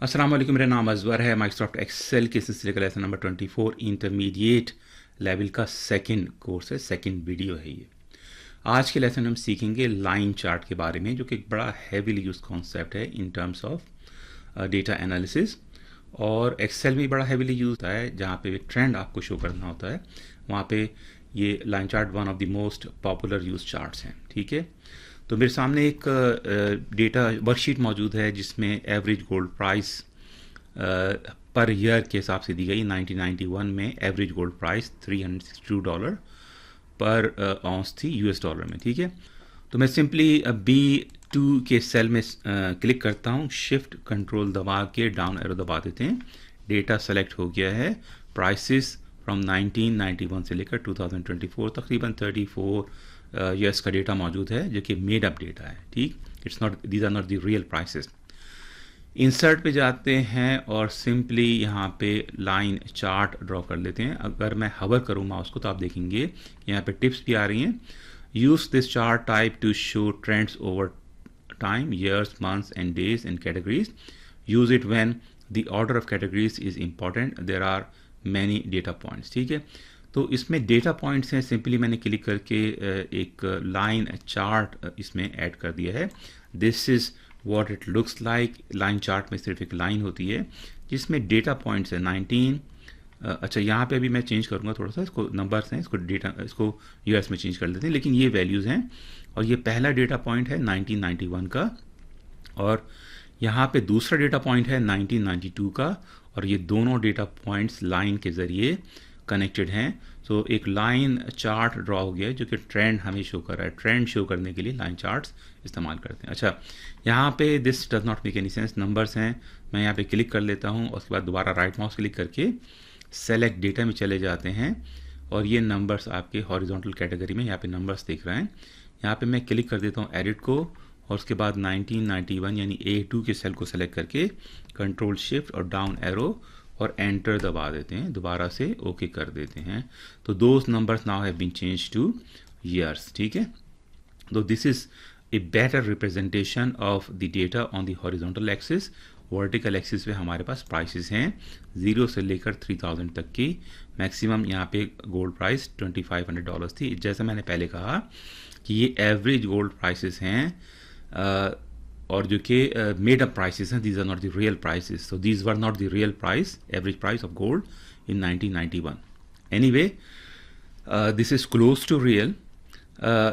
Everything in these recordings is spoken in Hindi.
अस्सलाम वालेकुम, मेरा नाम अजवर है। माइक्रोसॉफ्ट एक्सेल के सिलसिले का लेसन नंबर 24 इंटरमीडिएट लेवल का सेकंड कोर्स है, सेकंड वीडियो है ये। आज के लेसन में हम सीखेंगे लाइन चार्ट के बारे में, जो कि एक बड़ा हैवीली यूज कॉन्सेप्ट है in terms of data analysis. और एक्सेल में बड़ा हैवीली यूज होता है, जहाँ पे ट्रेंड आपको शो करना होता है। वहाँ पे ये line chart one of the most popular use charts हैं। ठीक है, तो मेरे सामने एक डेटा वर्कशीट मौजूद है जिसमें average gold price per year के हिसाब से दी गई। 1991 में एवरेज गोल्ड प्राइस $362 पर औंस थी यूएस डॉलर में। ठीक है, तो मैं सिंपली B2 के सेल में क्लिक करता हूँ, शिफ्ट कंट्रोल दबा के डाउन एरो दबा देते हैं। डेटा सेलेक्ट हो गया है। प्राइसेस फ्रॉम 1991 से लेकर 2024 तकरीबन 34 ईयर्स का डेटा मौजूद है, जो कि मेड अप डेटा है। ठीक, it's not, these are not the real prices. Insert पे जाते हैं और सिंपली यहाँ पे लाइन चार्ट ड्रॉ कर लेते हैं। अगर मैं हवर करूँ माउस को तो आप देखेंगे यहाँ पे टिप्स भी आ रही हैं। Use this chart type to show trends over time, years, months and days and categories. Use it when the order of categories is important, there are many data points. ठीक है, तो इसमें डेटा पॉइंट्स हैं। सिंपली मैंने क्लिक करके एक लाइन चार्ट इसमें ऐड कर दिया है। This is what it looks like. Line chart में सिर्फ एक लाइन होती है जिसमें डेटा पॉइंट्स है 19। अच्छा, यहाँ पे अभी मैं चेंज करूँगा थोड़ा सा, इसको नंबर्स हैं, इसको यूएस में चेंज कर लेते हैं, लेकिन ये वैल्यूज़ हैं। और ये पहला डेटा पॉइंट है 1991 का, और यहाँ पे दूसरा डेटा पॉइंट है 1992 का, और ये दोनों डेटा पॉइंट्स लाइन के ज़रिए कनेक्टेड हैं। सो एक लाइन चार्ट ड्रॉ हो गया है जो कि ट्रेंड हमें शो कर रहा है। ट्रेंड शो करने के लिए लाइन चार्ट्स इस्तेमाल करते हैं। अच्छा, यहाँ पे this does not make any sense, numbers हैं। मैं यहाँ पे क्लिक कर लेता हूँ और उसके बाद दोबारा राइट माउस क्लिक करके सेलेक्ट डेटा में चले जाते हैं, और ये नंबर्स आपके हॉरिजॉन्टल कैटेगरी में यहाँ पे नंबर्स दिख रहे हैं। यहाँ पे मैं क्लिक कर देता हूँ एडिट को, और उसके बाद 1991 यानी A2 के सेल को सेलेक्ट करके कंट्रोल शिफ्ट और डाउन एरो और एंटर दबा देते हैं। दोबारा से ओके कर देते हैं। तो those numbers now have been change to years. ठीक है, तो this is a better representation of the data on the horizontal axis. Vertical axis पे हमारे पास प्राइसेस हैं 0 से लेकर 3000 तक की। मैक्सिमम यहाँ पे गोल्ड प्राइस $2500 थी। जैसा मैंने पहले कहा कि ये एवरेज गोल्ड प्राइसेस हैं, और जो कि मेड अप प्राइसेस हैं। These are not the real prices, so these were not the real price, average price of gold in 1991। Anyway, this is close to real,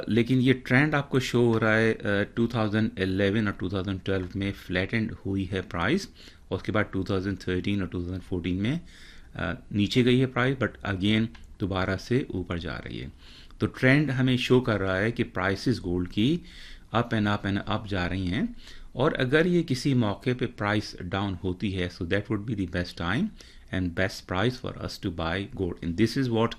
लेकिन ये ट्रेंड आपको शो हो रहा है 2011 और 2012 में फ्लैटेंड हुई है प्राइस, और उसके बाद 2013 और 2014 में नीचे गई है प्राइस, बट अगेन दोबारा से ऊपर जा रही है। तो ट्रेंड हमें शो कर रहा है कि प्राइसेस गोल्ड की up and up and up जा रही हैं। और अगर ये किसी मौके पे प्राइस डाउन होती है, so that would be the best time and best price for us to buy gold, and this is what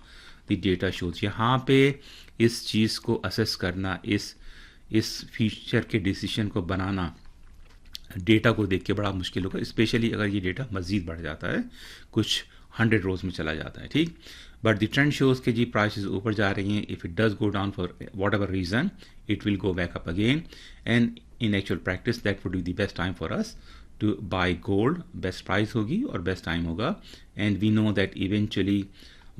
the data shows. यहाँ पे इस चीज़ को असेस करना, इस फीचर के डिसीजन को बनाना डेटा को देख के बड़ा मुश्किल होगा, स्पेशली अगर ये डेटा मज़ीद बढ़ जाता है, कुछ 100 रोज़ में चला जाता है। ठीक, बट द ट्रेंड शोज के जी प्राइसेस ऊपर जा रही हैं। If it does go down for whatever reason, it will go back up again, and in actual practice that would be the best time for us to buy gold. Best price होगी और बेस्ट टाइम होगा, and we know that eventually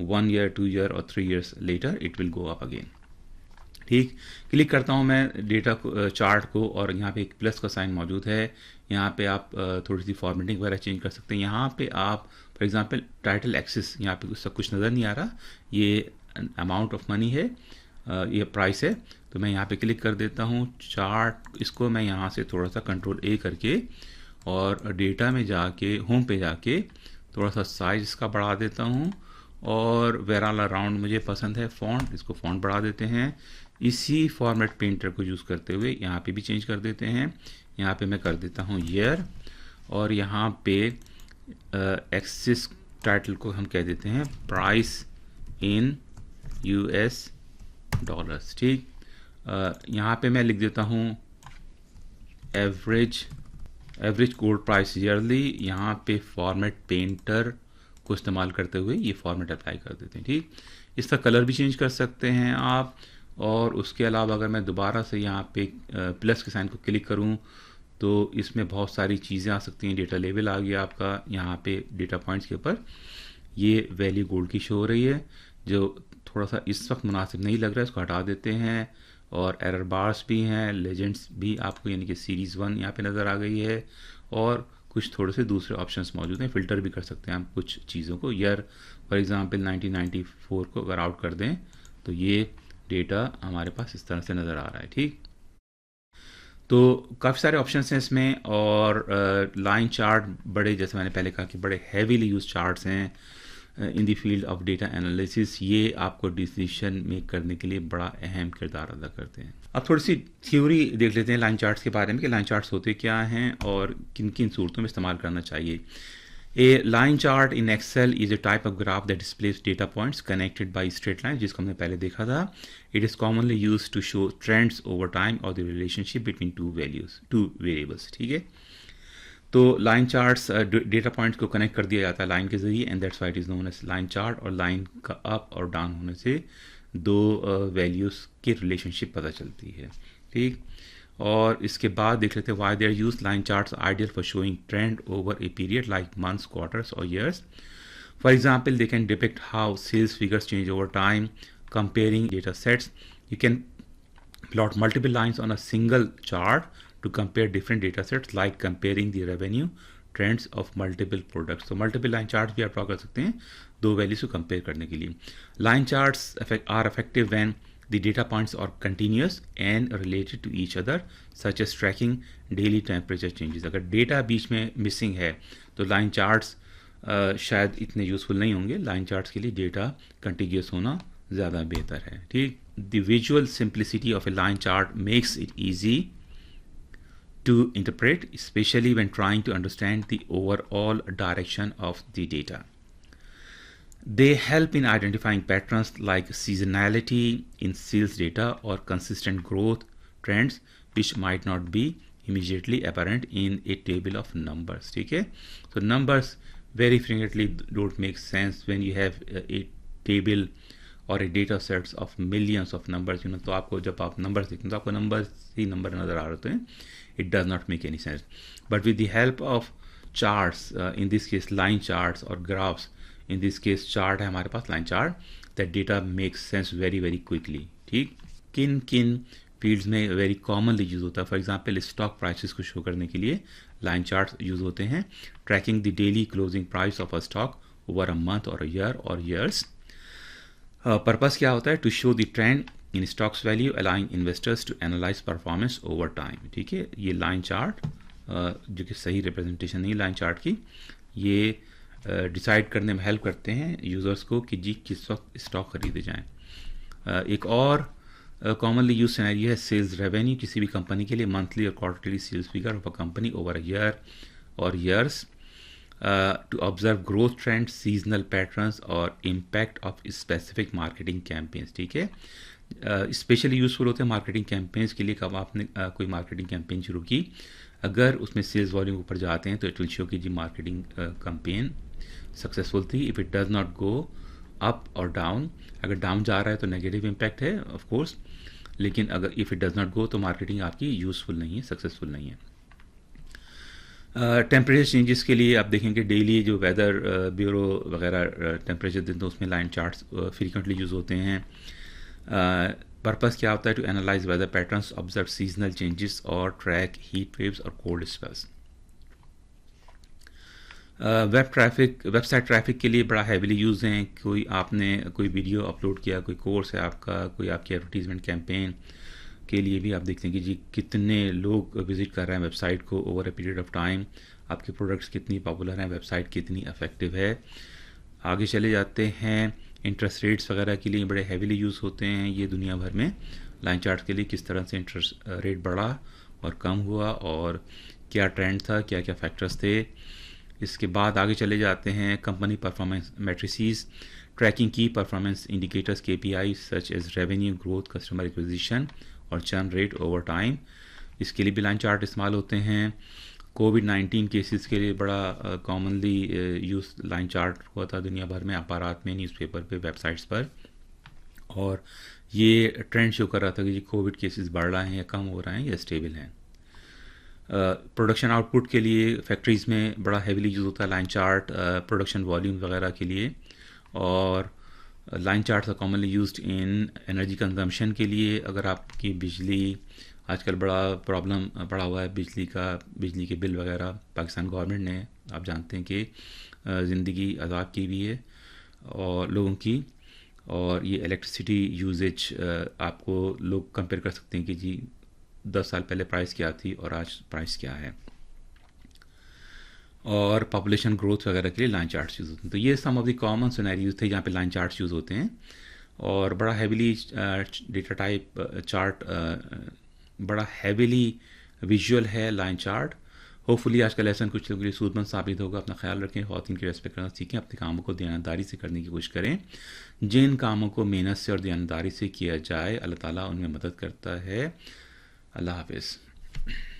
1 year, 2 year और 3 years later it will go up again. ठीक, क्लिक करता हूँ मैं डेटा को, चार्ट को, और यहाँ पे एक प्लस का साइन मौजूद है। यहाँ पे आप थोड़ी सी फॉर्मेटिंग वगैरह चेंज कर सकते हैं। यहाँ पे आप फॉर एग्जांपल टाइटल एक्सिस, यहाँ पे सब कुछ नज़र नहीं आ रहा, ये अमाउंट ऑफ मनी है, ये प्राइस है। तो मैं यहाँ पे क्लिक कर देता हूँ चार्ट, इसको मैं यहाँ से थोड़ा सा कंट्रोल A करके और डेटा में जाके होम पे जाके थोड़ा सा साइज इसका बढ़ा देता हूँ, और वेराला राउंड मुझे पसंद है फॉन्ट, इसको फॉन्ट बढ़ा देते हैं। इसी फॉर्मेट पेंटर को यूज़ करते हुए यहाँ पे भी चेंज कर देते हैं। यहाँ पे मैं कर देता हूँ ईयर, और यहाँ पे एक्सिस टाइटल को हम कह देते हैं प्राइस इन US डॉलर्स। ठीक, यहाँ पे मैं लिख देता हूँ एवरेज गोल्ड प्राइस ईयरली। यहाँ पे फॉर्मेट पेंटर को इस्तेमाल करते हुए ये फॉर्मेट अप्लाई कर देते हैं। ठीक, इसका कलर भी चेंज कर सकते हैं आप, और उसके अलावा अगर मैं दोबारा से यहाँ पे प्लस के साइन को क्लिक करूँ तो इसमें बहुत सारी चीज़ें आ सकती हैं। डेटा लेवल आ गया आपका यहाँ पे डेटा पॉइंट्स के ऊपर, ये वैल्यू गोल्ड की शो हो रही है, जो थोड़ा सा इस वक्त मुनासिब नहीं लग रहा है, इसको हटा देते हैं। और एरर बार्स भी हैं, लेजेंड्स भी आपको यानी कि सीरीज़ 1 यहाँ पे नज़र आ गई है, और कुछ थोड़े से दूसरे ऑप्शंस मौजूद हैं। फ़िल्टर भी कर सकते हैं हम कुछ चीज़ों को। ईयर फॉर एग्ज़ाम्पल 1994 को अगर आउट कर दें तो ये डेटा हमारे पास इस तरह से नज़र आ रहा है। ठीक, तो काफ़ी सारे ऑप्शंस हैं इसमें। और लाइन चार्ट बड़े, जैसे मैंने पहले कहा कि बड़े हैवीली यूज चार्ट्स हैं in the field of data analysis. ये आपको डिसीजन मेक करने के लिए बड़ा अहम किरदार अदा करते हैं। अब थोड़ी सी थ्योरी देख लेते हैं लाइन चार्ट्स के बारे में कि लाइन चार्ट्स होते क्या हैं और किन किन सूरतों में इस्तेमाल करना चाहिए। A line chart in Excel is a type of graph that displays data points connected by straight lines, जिसको हमने पहले देखा था. It is commonly used to show trends over time or the relationship between two variables. ठीक है, तो लाइन चार्ट्स डेटा पॉइंट्स को कनेक्ट कर दिया जाता है लाइन के जरिए, and that's why it is known as line chart. और लाइन का अप और डाउन होने से दो वैल्यूज़ की रिलेशनशिप पता चलती है। ठीक, और इसके बाद देख लेते हैं why they're use. Line charts ideal for showing trend over a period like months, quarters और years. For example they can depict how sales figures change over time comparing data sets. You can plot multiple lines on a single chart to compare different data sets, like comparing the revenue trends of multiple products. तो multiple line charts भी आप ड्रॉ कर सकते हैं दो वैल्यूज को कंपेयर करने के लिए। line charts are effective when the data points are continuous and related to each other, such as tracking daily temperature changes. अगर डेटा बीच में मिसिंग है तो लाइन चार्ट्स शायद इतने यूजफुल नहीं होंगे। लाइन चार्ट्स के लिए डेटा कंटिन्यूस होना ज़्यादा बेहतर है। ठीक, the visual simplicity of a line chart makes it easy to interpret, especially when trying to understand the overall direction of the data. They help in identifying patterns like seasonality in sales data or consistent growth trends which might not be immediately apparent in a table of numbers. ठीक है, so numbers very frequently don't make sense when you have a table और a data sets of millions of numbers, you know, तो आपको जब आप नंबर्स देखते हैं तो आपको नंबर्स ही नंबर नज़र आ रहे होते हैं। It does not make any sense, but with the help of charts, in this case line charts और graphs, in this case chart है हमारे पास line chart, that data makes sense very very quickly. ठीक, किन किन फील्ड्स में वेरी कॉमनली यूज़ होता है। फॉर एग्जाम्पल स्टॉक प्राइसेस को शो करने के लिए लाइन चार्ट्स यूज़ होते हैं। Tracking the daily closing price of a stock over a month और अ ईयर और ईयर्स। पर्पस क्या होता है? To show the trend in stocks value allowing investors to analyse performance over time. ठीक है, ये लाइन चार्ट जो कि सही रिप्रेजेंटेशन नहीं लाइन चार्ट की, ये डिसाइड करने में हेल्प करते हैं यूज़र्स को कि जी किस वक्त स्टॉक खरीदे जाएं। एक और कॉमनली यूज सिनेरियो है सेल्स रेवेन्यू, किसी भी कंपनी के लिए मंथली और quarterly sales figure of a company over a year और years. To observe growth trends, seasonal patterns और impact of specific marketing campaigns। ठीक है, स्पेशली यूज़फुल होते हैं मार्केटिंग कैंपेन्स के लिए। कब आपने कोई मार्केटिंग कैंपेन शुरू की, अगर उसमें सेल्स वॉल्यूम ऊपर जाते हैं तो इट विल शो कि जी मार्केटिंग कैंपेन सक्सेसफुल थी। If it does not go up और डाउन, अगर डाउन जा रहा है तो नेगेटिव इम्पैक्ट है ऑफ कोर्स, लेकिन अगर if it does not go तो मार्केटिंग आपकी यूज़फुल नहीं है, सक्सेसफुल नहीं है। टेम्परेचर चेंजेस के लिए आप देखेंगे डेली जो वेदर ब्यूरो वगैरह टेम्परेचर देते हैं उसमें लाइन चार्ट्स फ्रीक्वेंटली यूज़ होते हैं। पर्पस क्या होता है? To analyse weather patterns, observe seasonal changes और ट्रैक हीट वेव्स और कोल्ड स्पेल्स। वेबसाइट ट्रैफिक के लिए बड़ा हैवीली यूज़ हैं। कोई आपने कोई वीडियो अपलोड किया, कोई कोर्स है आपका, कोई आपकी एडवर्टीजमेंट कैंपेन के लिए भी आप देखते हैं कि जी कितने लोग विज़िट कर रहे हैं वेबसाइट को over a period of time, आपके प्रोडक्ट्स कितनी पॉपुलर हैं, वेबसाइट कितनी इफेक्टिव है। आगे चले जाते हैं, इंटरेस्ट रेट्स वगैरह के लिए बड़े हैवीली यूज़ होते हैं ये दुनिया भर में। लाइन चार्ट के लिए किस तरह से इंटरेस्ट रेट बढ़ा और कम हुआ और क्या ट्रेंड था, क्या क्या फैक्टर्स थे। इसके बाद आगे चले जाते हैं कंपनी परफॉर्मेंस मैट्रिसेस, ट्रैकिंग की performance indicators KPI such as revenue growth, customer acquisition और चर्न रेट ओवर टाइम। इसके लिए भी लाइन चार्ट इस्तेमाल होते हैं। कोविड-19 केसेस के लिए बड़ा कॉमनली यूज़ लाइन चार्ट हुआ था दुनिया भर में, अखबारात में, न्यूज़पेपर पे, वेबसाइट्स पर, और ये ट्रेंड शो कर रहा था कि जी कोविड केसेस बढ़ रहे हैं या कम हो रहे हैं या स्टेबल हैं। प्रोडक्शन आउटपुट के लिए फैक्ट्रीज़ में बड़ा हेवीली यूज़ होता है लाइन चार्ट, प्रोडक्शन वॉल्यूम वगैरह के लिए। और line charts are commonly used in energy consumption के लिए। अगर आपकी बिजली आजकल बड़ा प्रॉब्लम पड़ा हुआ है बिजली के बिल वगैरह, पाकिस्तान गवर्नमेंट ने आप जानते हैं कि ज़िंदगी अज़ाब की भी है और लोगों की। और ये इलेक्ट्रिसिटी यूजेज आपको लोग कंपेयर कर सकते हैं कि जी 10 साल पहले प्राइस क्या थी और आज प्राइस क्या है। और पॉपुलेशन ग्रोथ वगैरह के लिए लाइन चार्ट्स यूज़ होते हैं। तो ये सम ऑफ द कॉमन सिनेरियोज थे जहाँ पे लाइन चार्ट्स यूज़ होते हैं। और बड़ा हैवीली डेटा टाइप चार्ट, बड़ा हैवीली विजुअल है लाइन चार्ट। होपफुली आज का लेसन कुछ लोगों के लिए सूदमंद साबित होगा। अपना ख्याल रखें, ख़वातीन की रेस्पेक्ट करना सीखें, अपने कामों को दयानतदारी से करने की कोशिश करें। जिन कामों को मेहनत से और दयानतदारी से किया जाए, अल्लाह ताला उनमें मदद करता है। अल्लाह हाफिज़।